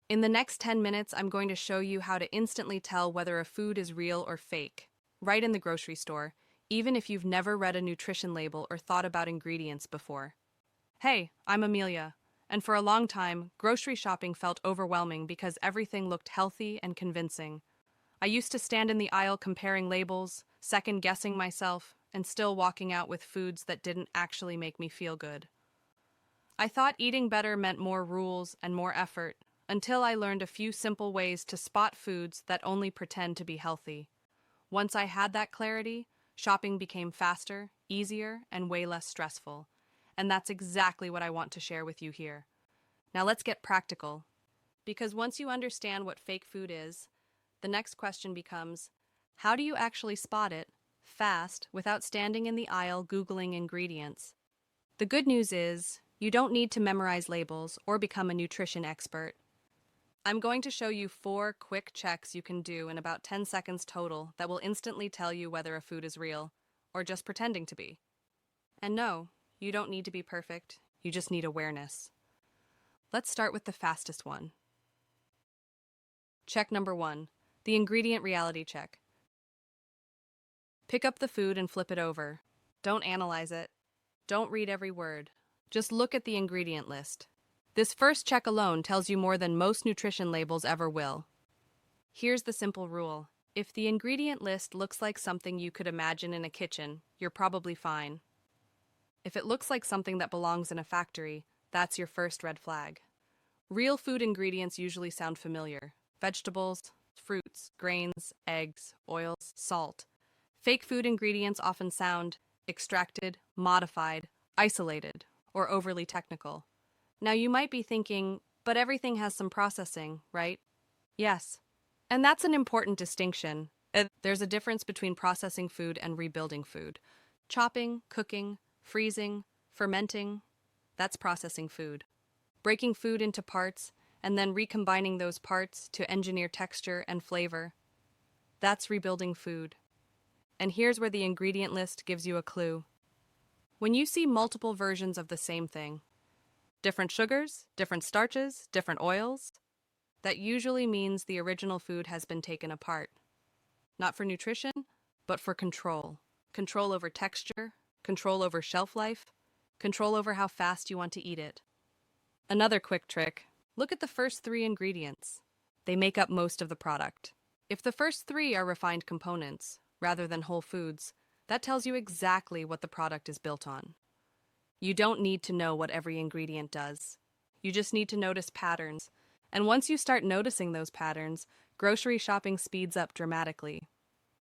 In the next 10 minutes, I'm going to show you how to instantly tell whether a food is real or fake, right in the grocery store, even if you've never read a nutrition label or thought about ingredients before. Hey, I'm Amelia, and for a long time, grocery shopping felt overwhelming because everything looked healthy and convincing. I used to stand in the aisle comparing labels, second guessing myself, and still walking out with foods that didn't actually make me feel good. I thought eating better meant more rules and more effort, until I learned a few simple ways to spot foods that only pretend to be healthy. Once I had that clarity, shopping became faster, easier, and way less stressful. And that's exactly what I want to share with you here. Now let's get practical. Because once you understand what fake food is, the next question becomes, how do you actually spot it, fast, without standing in the aisle Googling ingredients? The good news is, you don't need to memorize labels or become a nutrition expert. I'm going to show you 4 quick checks you can do in about 10 seconds total that will instantly tell you whether a food is real, or just pretending to be. And no, you don't need to be perfect, you just need awareness. Let's start with the fastest one. Check number 1, the ingredient reality check. Pick up the food and flip it over. Don't analyze it. Don't read every word. Just look at the ingredient list. This first check alone tells you more than most nutrition labels ever will. Here's the simple rule. If the ingredient list looks like something you could imagine in a kitchen, you're probably fine. If it looks like something that belongs in a factory, that's your first red flag. Real food ingredients usually sound familiar. Vegetables, fruits, grains, eggs, oils, salt. Fake food ingredients often sound extracted, modified, isolated, or overly technical. Now you might be thinking, but everything has some processing, right? Yes. And that's an important distinction. There's a difference between processing food and rebuilding food. Chopping, cooking, freezing, fermenting, that's processing food. Breaking food into parts and then recombining those parts to engineer texture and flavor, that's rebuilding food. And here's where the ingredient list gives you a clue. When you see multiple versions of the same thing, different sugars, different starches, different oils, that usually means the original food has been taken apart. Not for nutrition, but for control. Control over texture, control over shelf life, control over how fast you want to eat it. Another quick trick, look at the first 3 ingredients. They make up most of the product. If the first 3 are refined components, rather than whole foods, that tells you exactly what the product is built on. You don't need to know what every ingredient does. You just need to notice patterns. And once you start noticing those patterns, grocery shopping speeds up dramatically.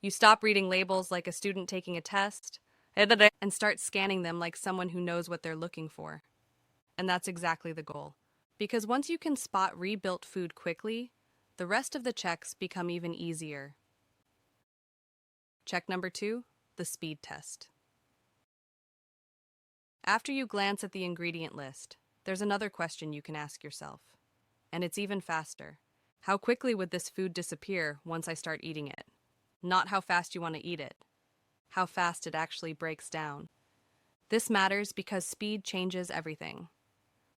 You stop reading labels like a student taking a test and start scanning them like someone who knows what they're looking for. And that's exactly the goal. Because once you can spot rebuilt food quickly, the rest of the checks become even easier. Check number 2, the speed test. After you glance at the ingredient list, there's another question you can ask yourself. And it's even faster. How quickly would this food disappear once I start eating it? Not how fast you want to eat it. How fast it actually breaks down. This matters because speed changes everything.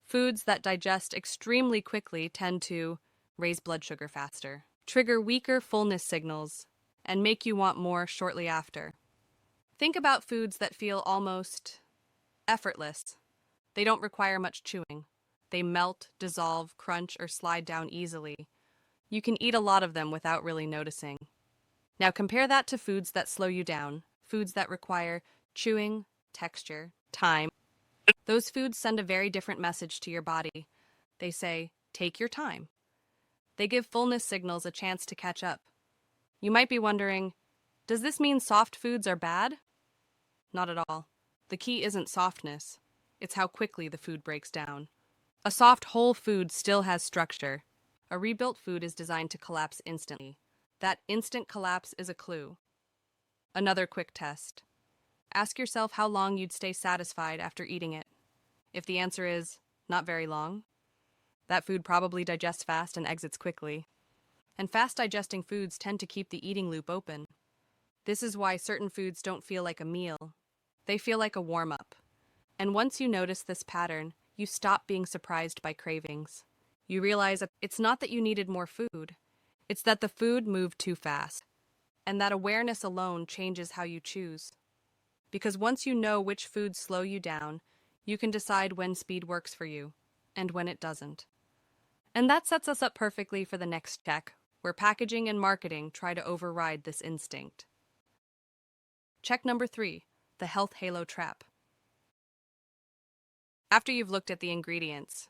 Foods that digest extremely quickly tend to raise blood sugar faster, trigger weaker fullness signals, and make you want more shortly after. Think about foods that feel almost effortless. They don't require much chewing. They melt, dissolve, crunch, or slide down easily. You can eat a lot of them without really noticing. Now compare that to foods that slow you down, foods that require chewing, texture, time. Those foods send a very different message to your body. They say, take your time. They give fullness signals a chance to catch up. You might be wondering, does this mean soft foods are bad? Not at all. The key isn't softness. It's how quickly the food breaks down. A soft whole food still has structure. A rebuilt food is designed to collapse instantly. That instant collapse is a clue. Another quick test. Ask yourself how long you'd stay satisfied after eating it. If the answer is not very long, that food probably digests fast and exits quickly. And fast digesting foods tend to keep the eating loop open. This is why certain foods don't feel like a meal. They feel like a warm-up. And once you notice this pattern, you stop being surprised by cravings. You realize that it's not that you needed more food, it's that the food moved too fast. And that awareness alone changes how you choose. Because once you know which foods slow you down, you can decide when speed works for you and when it doesn't. And that sets us up perfectly for the next check, where packaging and marketing try to override this instinct. Check number 3, the health halo trap. After you've looked at the ingredients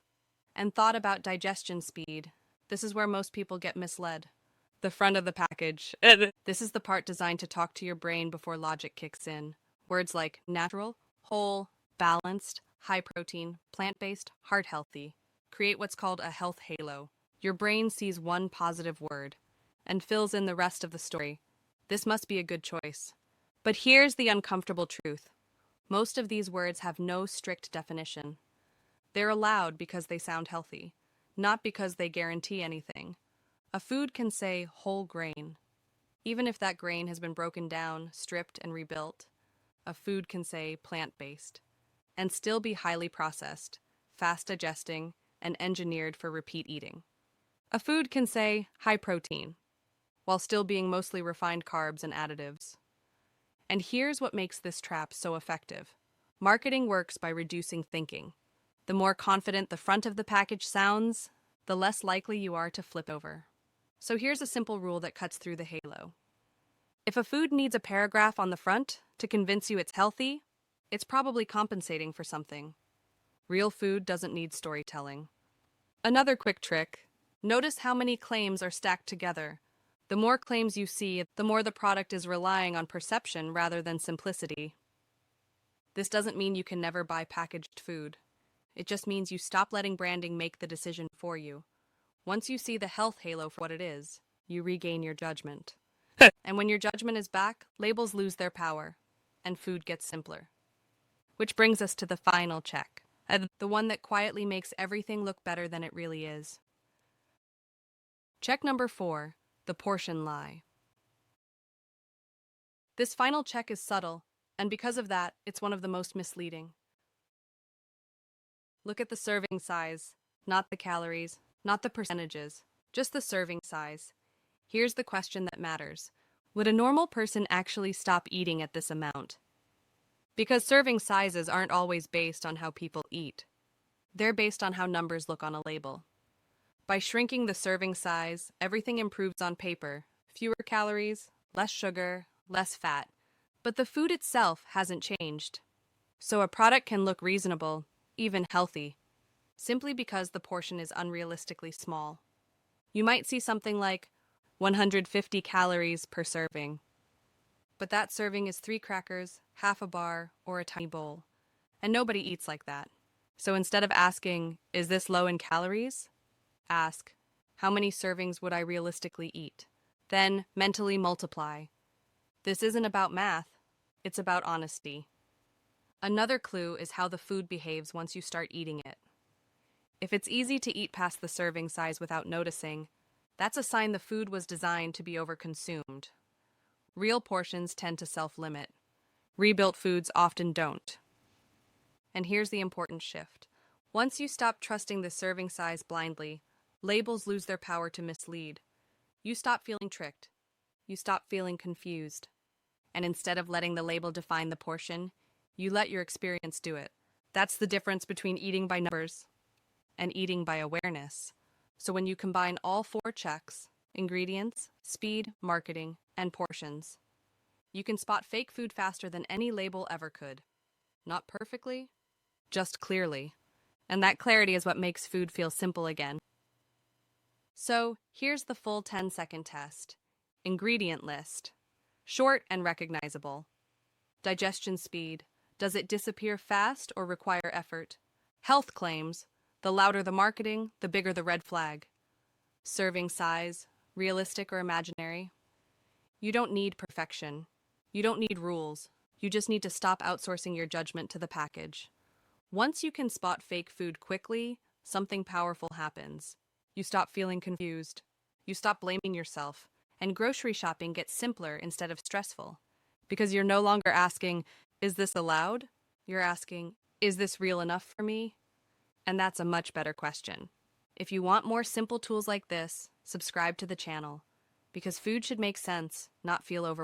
and thought about digestion speed, this is where most people get misled. The front of the package. This is the part designed to talk to your brain before logic kicks in. Words like natural, whole, balanced, high protein, plant-based, heart healthy create what's called a health halo. Your brain sees one positive word and fills in the rest of the story. This must be a good choice. But here's the uncomfortable truth. Most of these words have no strict definition. They're allowed because they sound healthy, not because they guarantee anything. A food can say whole grain. Even if that grain has been broken down, stripped, and rebuilt, a food can say plant-based, and still be highly processed, fast digesting, and engineered for repeat eating. A food can say high protein, while still being mostly refined carbs and additives. And here's what makes this trap so effective. Marketing works by reducing thinking. The more confident the front of the package sounds, the less likely you are to flip over. So here's a simple rule that cuts through the halo. If a food needs a paragraph on the front to convince you it's healthy, it's probably compensating for something. Real food doesn't need storytelling. Another quick trick, notice how many claims are stacked together. The more claims you see, the more the product is relying on perception rather than simplicity. This doesn't mean you can never buy packaged food. It just means you stop letting branding make the decision for you. Once you see the health halo for what it is, you regain your judgment. And when your judgment is back, labels lose their power, and food gets simpler. Which brings us to the final check, the one that quietly makes everything look better than it really is. Check number 4, the portion lie. This final check is subtle, and because of that, it's one of the most misleading. Look at the serving size, not the calories, not the percentages, just the serving size. Here's the question that matters. Would a normal person actually stop eating at this amount? Because serving sizes aren't always based on how people eat. They're based on how numbers look on a label. By shrinking the serving size, everything improves on paper. Fewer calories, less sugar, less fat. But the food itself hasn't changed. So a product can look reasonable, even healthy, simply because the portion is unrealistically small. You might see something like 150 calories per serving. But that serving is 3 crackers, half a bar, or a tiny bowl. And nobody eats like that. So instead of asking, is this low in calories? Ask, how many servings would I realistically eat? Then mentally multiply. This isn't about math, it's about honesty. Another clue is how the food behaves once you start eating it. If it's easy to eat past the serving size without noticing, that's a sign the food was designed to be overconsumed. Real portions tend to self-limit. Rebuilt foods often don't. And here's the important shift. Once you stop trusting the serving size blindly, labels lose their power to mislead. You stop feeling tricked. You stop feeling confused. And instead of letting the label define the portion, you let your experience do it. That's the difference between eating by numbers and eating by awareness. So when you combine all 4 checks, ingredients, speed, marketing, and portions, you can spot fake food faster than any label ever could. Not perfectly, just clearly. And that clarity is what makes food feel simple again. So here's the full 10-second test. Ingredient list. Short and recognizable. Digestion speed. Does it disappear fast or require effort? Health claims. The louder the marketing, the bigger the red flag. Serving size. Realistic or imaginary? You don't need perfection. You don't need rules. You just need to stop outsourcing your judgment to the package. Once you can spot fake food quickly, something powerful happens. You stop feeling confused. You stop blaming yourself. And grocery shopping gets simpler instead of stressful. Because you're no longer asking, is this allowed? You're asking, is this real enough for me? And that's a much better question. If you want more simple tools like this, subscribe to the channel. Because food should make sense, not feel overwhelming.